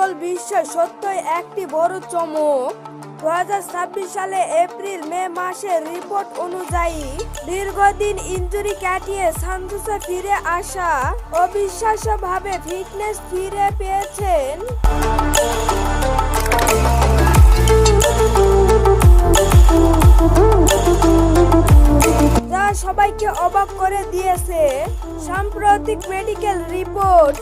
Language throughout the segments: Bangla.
ফুটবল বিশ্বে সত্যই একটি বড় চমক। 2026 সালে এপ্রিল-মে মাসের রিপোর্ট অনুযায়ী দীর্ঘদিন ইনজুরি কাটিয়ে সান্তোসে ফিরে আসা অবিশ্বাস্যভাবে ফিটনেস ফিরে পেয়েছেন। যা সবাইকে অবাক করে দিয়েছে। সাম্প্রতিক মেডিকেল রিপোর্ট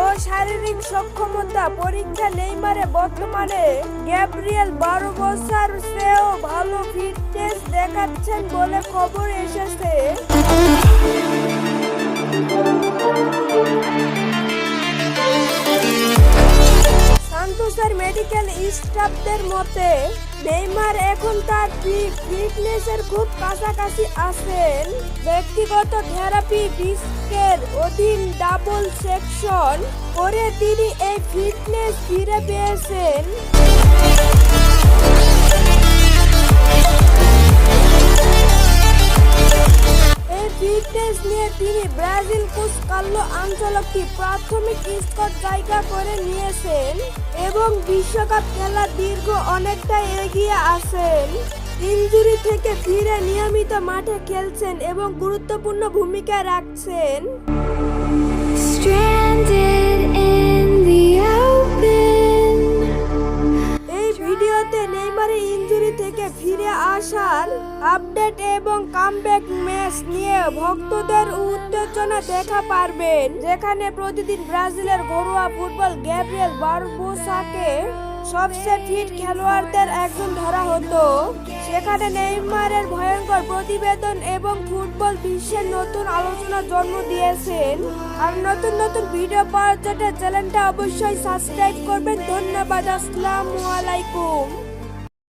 ও শারীরিক সক্ষমতা পরীক্ষা নেইমারে বর্তমানে গ্যাব্রিয়েল বারবোসার চেয়েও ভালো ফিটনেস দেখাচ্ছেন বলে খবর এসেছে। সান্তোসের মেডিকেল স্টাফদের মতে নেইমার এখন তার ফিটনেসের খুব কাছাকাছি আছেন। ব্যক্তিগত থেরাপি ডিস্কের অধীন ডাবল সেকশন করে তিনি এই ফিটনেস ফিরে পেয়েছেন। এই ফিটনেস নিয়ে তিনি ব্রাজিল কোচ কার্লো আনচেলত্তি প্রাথমিক স্কোর জায়গা করে নিয়েছেন এবং বিশ্বকাপ খেলার দীর্ঘ অনেকটা এগিয়ে আছেন। ইনজুরি থেকে ফিরে নিয়মিত মাঠে খেলছেন এবং গুরুত্বপূর্ণ ভূমিকা রাখছেন। এই ভিডিওতে নেইমারের ইনজুরি থেকে ফিরে আসার আপডেট এবং কামব্যাক ম্যাচ নিয়ে ভক্তদের উত্তেজনা দেখা পারবেন, যেখানে প্রতিদিন ব্রাজিলের ঘরোয়া ফুটবল গ্যাব্রিয়েল বারবোসাকে সবচেয়ে ফিট খেলোয়াড়দের একজন ধরা হতো। সেখানে নেইমারের ভয়ঙ্কর প্রতিবেদন এবং ফুটবল বিশ্বের নতুন আলোচনা জন্ম দিয়েছেন। আর নতুন নতুন ভিডিও পাওয়ার জন্য চ্যানেলটা অবশ্যই সাবস্ক্রাইব করবেন। ধন্যবাদ। আসসালামু আলাইকুম।